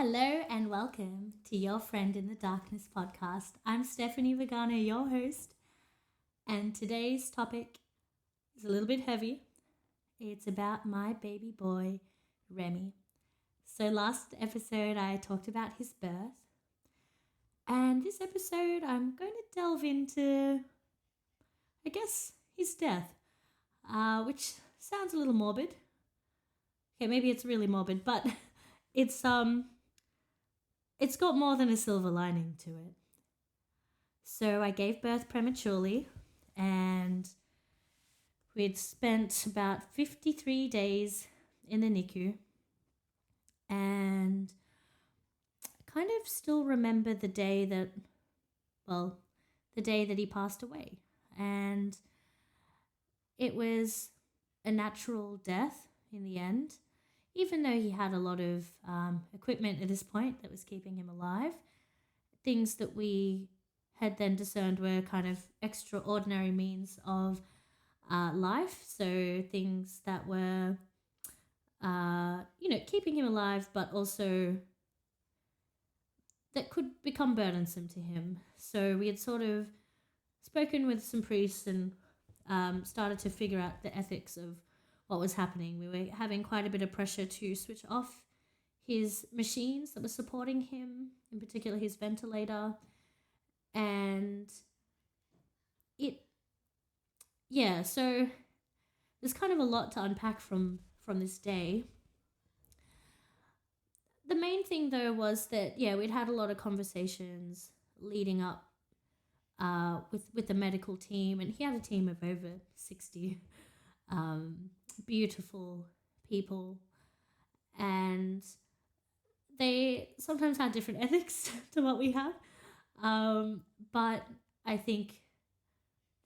Hello and welcome to Your Friend in the Darkness podcast. I'm Stephanie Vagana, your host, and today's topic is a little bit heavy. It's about my baby boy, Remy. So, last episode I talked about his birth, and this episode I'm going to delve into, I guess, his death, which sounds a little morbid. Okay, maybe it's really morbid, but it's it's got more than a silver lining to it. So I gave birth prematurely, and we'd spent about 53 days in the NICU, and I kind of still remember the day that he passed away. And it was a natural death in the end, even though he had a lot of equipment at this point that was keeping him alive. Things that we had then discerned were kind of extraordinary means of life. So things that were, keeping him alive, but also that could become burdensome to him. So we had sort of spoken with some priests and started to figure out the ethics of what was happening. We were having quite a bit of pressure to switch off his machines that were supporting him, in particular his ventilator. And so there's kind of a lot to unpack from this day. The main thing though was that we'd had a lot of conversations leading up with the medical team, and he had a team of over 60 beautiful people, and they sometimes had different ethics to what we have, but I think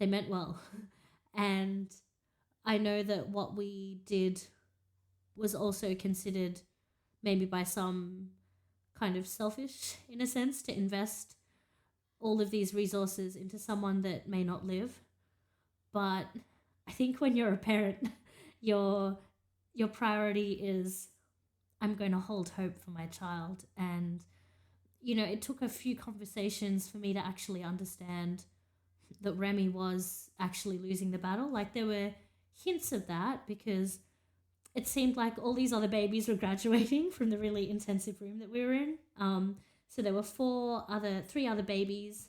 they meant well. And I know that what we did was also considered maybe by some kind of selfish, in a sense, to invest all of these resources into someone that may not live. But I think when you're a parent, your priority is, I'm going to hold hope for my child. And it took a few conversations for me to actually understand that Remy was actually losing the battle. Like, there were hints of that because it seemed like all these other babies were graduating from the really intensive room that we were in. So there were three other babies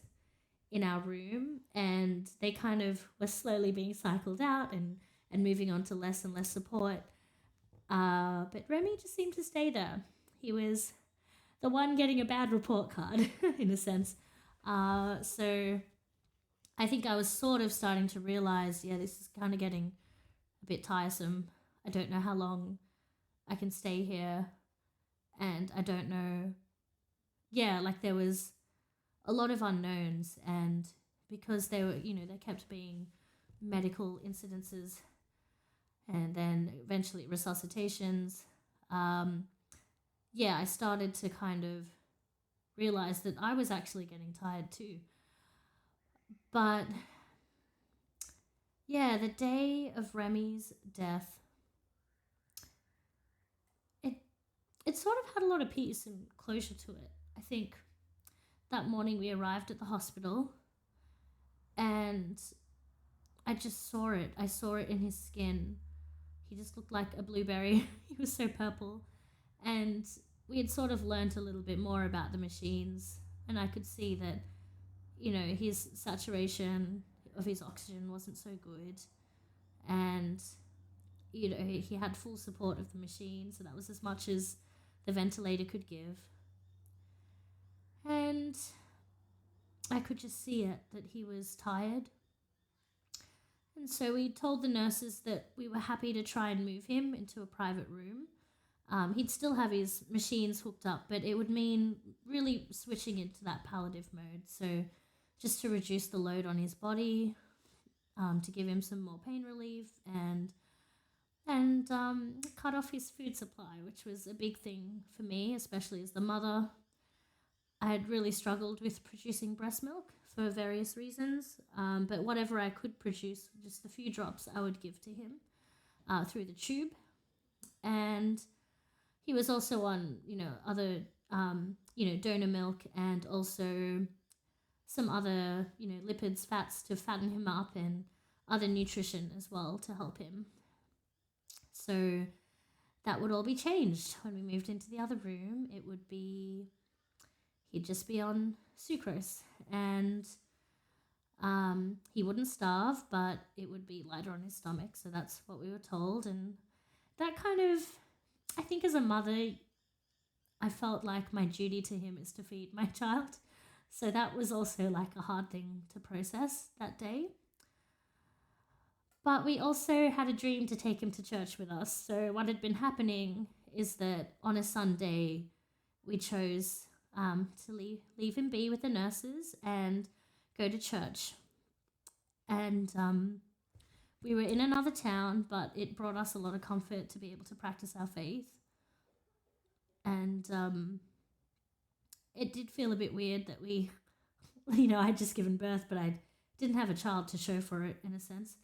in our room, and they kind of were slowly being cycled out and moving on to less and less support. But Remy just seemed to stay there. He was the one getting a bad report card, in a sense. So I think I was sort of starting to realize, this is kind of getting a bit tiresome. I don't know how long I can stay here. And I don't know. There was a lot of unknowns. And because they were, they kept being medical incidences and then eventually resuscitations, I started to kind of realize that I was actually getting tired too. But the day of Remy's death, it sort of had a lot of peace and closure to it. I think that morning we arrived at the hospital, and I just saw it. I saw it in his skin. He just looked like a blueberry. He was so purple. And we had sort of learnt a little bit more about the machines, and I could see that, his saturation of his oxygen wasn't so good. And, he had full support of the machine, so that was as much as the ventilator could give. And I could just see it, that he was tired. And so we told the nurses that we were happy to try and move him into a private room. He'd still have his machines hooked up, but it would mean really switching into that palliative mode. So just to reduce the load on his body, to give him some more pain relief, and cut off his food supply, which was a big thing for me, especially as the mother. I had really struggled with producing breast milk for various reasons, but whatever I could produce, just a few drops, I would give to him through the tube. And he was also on, other donor milk and also some other, lipids, fats to fatten him up and other nutrition as well to help him. So that would all be changed when we moved into the other room. He'd just be on sucrose and he wouldn't starve, but it would be lighter on his stomach. So that's what we were told. And that kind of, I think as a mother, I felt like my duty to him is to feed my child. So that was also like a hard thing to process that day. But we also had a dream to take him to church with us. So what had been happening is that on a Sunday, we chose to leave him be with the nurses and go to church. And we were in another town, but it brought us a lot of comfort to be able to practice our faith. And it did feel a bit weird that we, I'd just given birth, but I didn't have a child to show for it in a sense.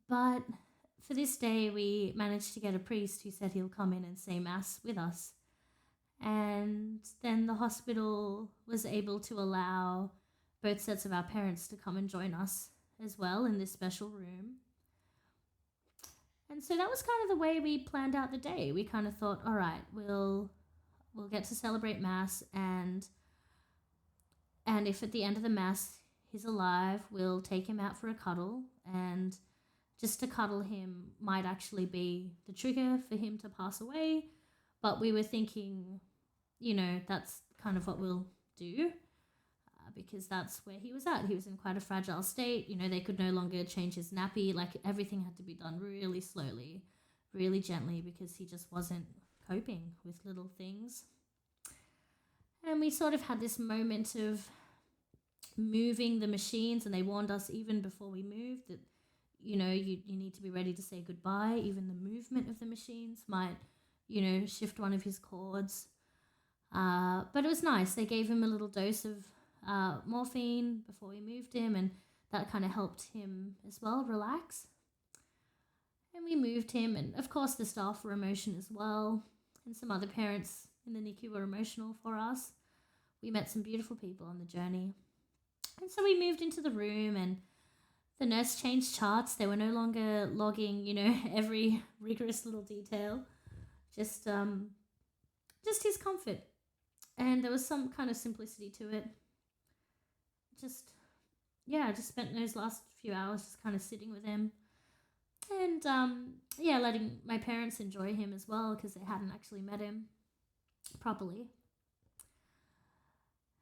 But for this day, we managed to get a priest who said he'll come in and say Mass with us. And then the hospital was able to allow both sets of our parents to come and join us as well in this special room. And so that was kind of the way we planned out the day. We kind of thought, all right, we'll get to celebrate Mass, and if at the end of the Mass he's alive, we'll take him out for a cuddle, and just to cuddle him might actually be the trigger for him to pass away. But we were thinking, that's kind of what we'll do because that's where he was at. He was in quite a fragile state. They could no longer change his nappy. Like, everything had to be done really slowly, really gently, because he just wasn't coping with little things. And we sort of had this moment of moving the machines, and they warned us even before we moved that, you need to be ready to say goodbye. Even the movement of the machines might, shift one of his cords. But it was nice. They gave him a little dose of morphine before we moved him, and that kind of helped him as well relax. And we moved him, and of course the staff were emotional as well, and some other parents in the NICU were emotional for us. We met some beautiful people on the journey. And so we moved into the room, and the nurse changed charts. They were no longer logging, every rigorous little detail. Just his comfort. And there was some kind of simplicity to it. I just spent those last few hours just kind of sitting with him. And, letting my parents enjoy him as well, because they hadn't actually met him properly.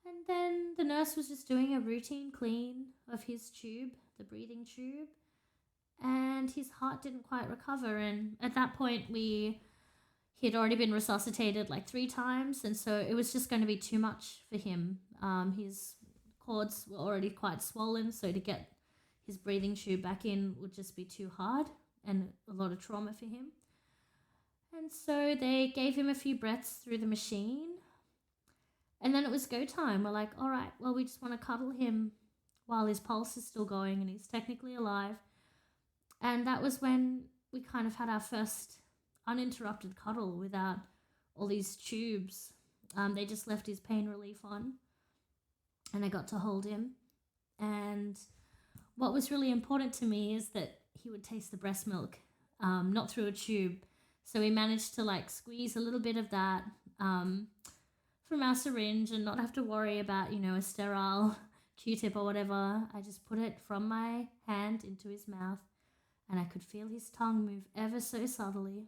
And then the nurse was just doing a routine clean of his tube, the breathing tube, and his heart didn't quite recover. And at that point, he had already been resuscitated like 3 times, and so it was just going to be too much for him. His cords were already quite swollen, so to get his breathing tube back in would just be too hard and a lot of trauma for him. And so they gave him a few breaths through the machine, and then it was go time. We're like, all right, well, we just want to cuddle him while his pulse is still going and he's technically alive. And that was when we kind of had our first uninterrupted cuddle without all these tubes. They just left his pain relief on, and I got to hold him. And what was really important to me is that he would taste the breast milk, not through a tube. So we managed to squeeze a little bit of that from our syringe and not have to worry about, a sterile Q-tip or whatever. I just put it from my hand into his mouth, and I could feel his tongue move ever so subtly.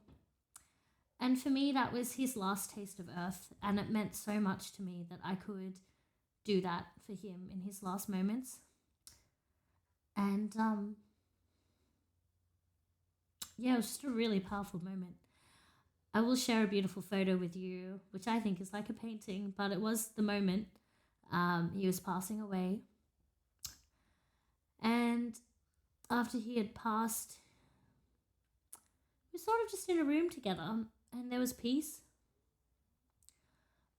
And for me, that was his last taste of earth, and it meant so much to me that I could do that for him in his last moments. And it was just a really powerful moment. I will share a beautiful photo with you, which I think is like a painting, but it was the moment he was passing away. And after he had passed, we were sort of just in a room together, and there was peace.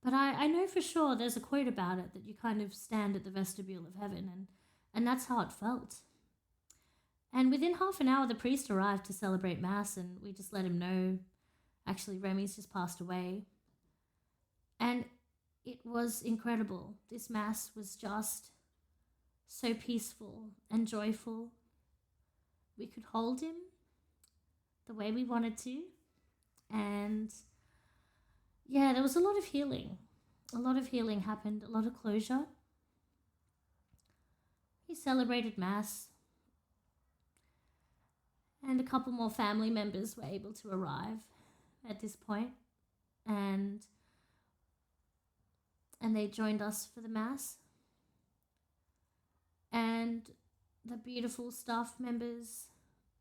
But I know for sure there's a quote about it that you kind of stand at the vestibule of heaven, and that's how it felt. And within half an hour, the priest arrived to celebrate Mass, and we just let him know, actually, Remy's just passed away. And it was incredible. This Mass was just so peaceful and joyful. We could hold him the way we wanted to. And yeah, there was a lot of healing. A lot of healing happened, a lot of closure. He celebrated Mass, and a couple more family members were able to arrive at this point, and they joined us for the Mass. And the beautiful staff members,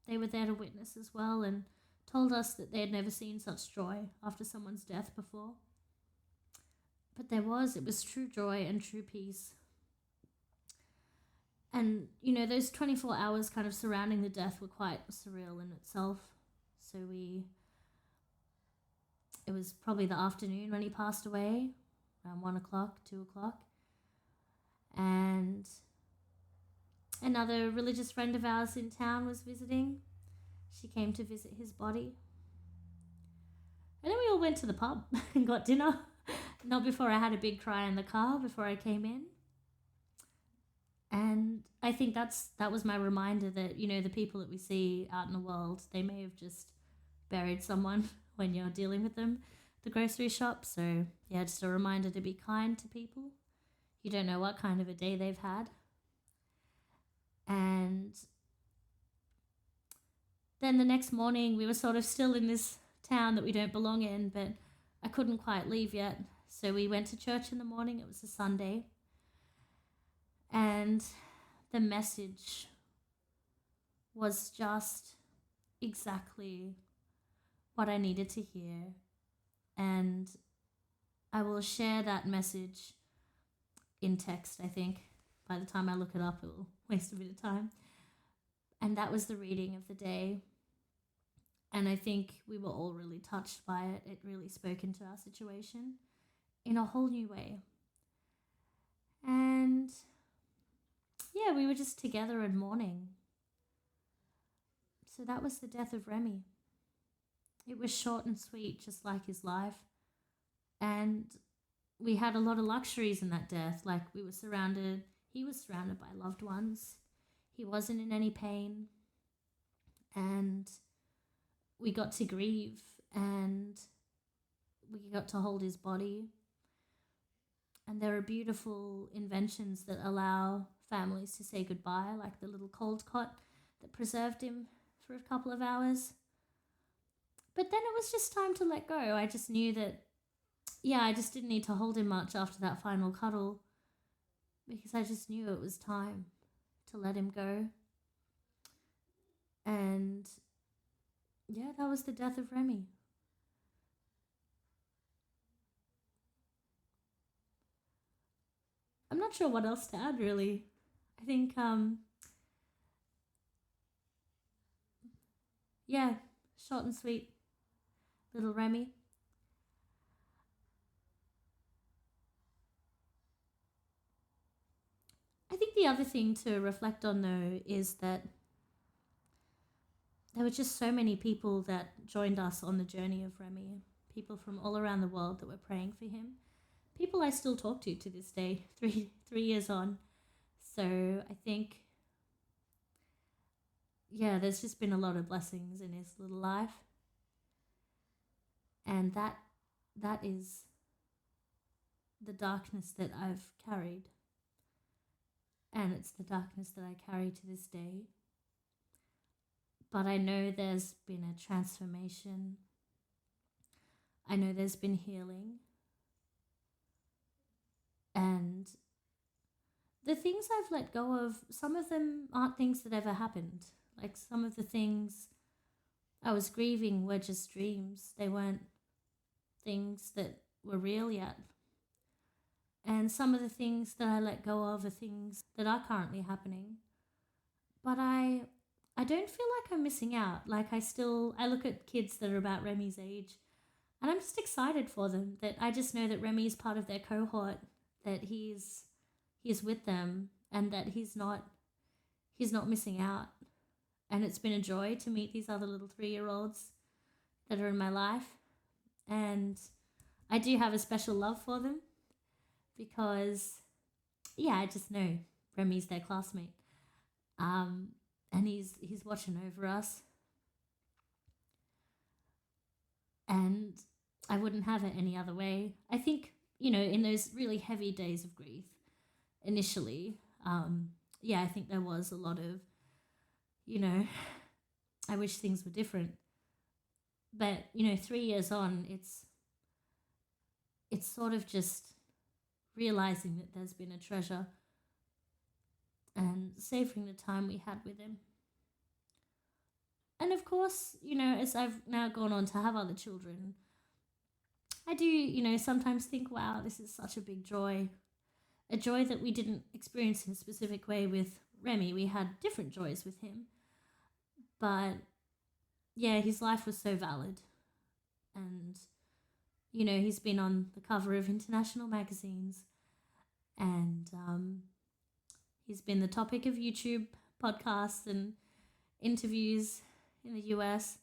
they were there to witness as well, and told us that they had never seen such joy after someone's death before. But it was true joy and true peace. And, those 24 hours kind of surrounding the death were quite surreal in itself. So it was probably the afternoon when he passed away, around 1 o'clock, 2 o'clock. And another religious friend of ours in town was visiting. She came to visit his body. And then we all went to the pub and got dinner. Not before I had a big cry in the car before I came in. And I think that was my reminder that, the people that we see out in the world, they may have just buried someone when you're dealing with them at the grocery shop. So, yeah, just a reminder to be kind to people. You don't know what kind of a day they've had. And then the next morning, we were sort of still in this town that we don't belong in, but I couldn't quite leave yet. So we went to church in the morning. It was a Sunday. And the message was just exactly what I needed to hear. And I will share that message in text, I think. By the time I look it up, it will waste a bit of time. And that was the reading of the day. And I think we were all really touched by it. It really spoke into our situation in a whole new way. And yeah, we were just together and mourning. So that was the death of Remy. It was short and sweet, just like his life. And we had a lot of luxuries in that death. Like he was surrounded by loved ones. He wasn't in any pain. And we got to grieve, and we got to hold his body. And there are beautiful inventions that allow families to say goodbye, like the little cold cot that preserved him for a couple of hours. But then it was just time to let go. I just knew that, I just didn't need to hold him much after that final cuddle, because I just knew it was time to let him go. And yeah, that was the death of Remy. I'm not sure what else to add, really. I think, short and sweet, little Remy. I think the other thing to reflect on, though, is that there were just so many people that joined us on the journey of Remy. People from all around the world that were praying for him. People I still talk to this day, three years on. So I think, there's just been a lot of blessings in his little life. And that is the darkness that I've carried. And it's the darkness that I carry to this day. But I know there's been a transformation. I know there's been healing. And the things I've let go of, some of them aren't things that ever happened. Like some of the things I was grieving were just dreams. They weren't things that were real yet. And some of the things that I let go of are things that are currently happening. But I don't feel like I'm missing out. Like I look at kids that are about Remy's age, and I'm just excited for them. That I just know that Remy is part of their cohort, that he's with them, and that he's not missing out. And it's been a joy to meet these other little 3-year-olds that are in my life. And I do have a special love for them because, yeah, I just know Remy's their classmate. Um, and he's watching over us, and I wouldn't have it any other way. I think, in those really heavy days of grief, initially, yeah, I think there was a lot of, you know, I wish things were different. But 3 years on, it's sort of just realizing that there's been a treasure and savoring the time we had with him. And of course, as I've now gone on to have other children, I do, sometimes think, wow, this is such a big joy. A joy that we didn't experience in a specific way with Remy. We had different joys with him. But yeah, his life was so valid. And, he's been on the cover of international magazines. And he's been the topic of YouTube podcasts and interviews in the US.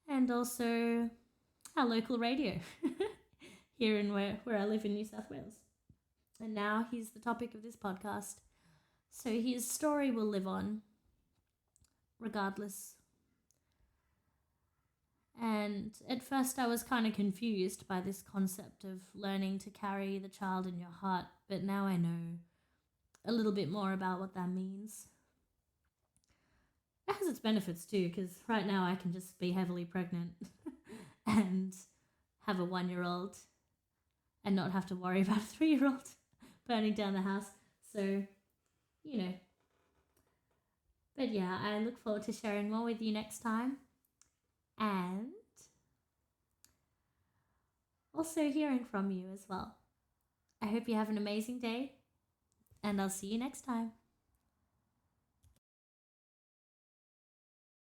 And also our local radio here in where I live in New South Wales. And now he's the topic of this podcast. So his story will live on regardless. And at first I was kind of confused by this concept of learning to carry the child in your heart, but now I know a little bit more about what that means. It has its benefits too, because right now I can just be heavily pregnant and have a 1-year-old and not have to worry about a 3-year-old burning down the house. So, But yeah, I look forward to sharing more with you next time. And also hearing from you as well. I hope you have an amazing day, and I'll see you next time.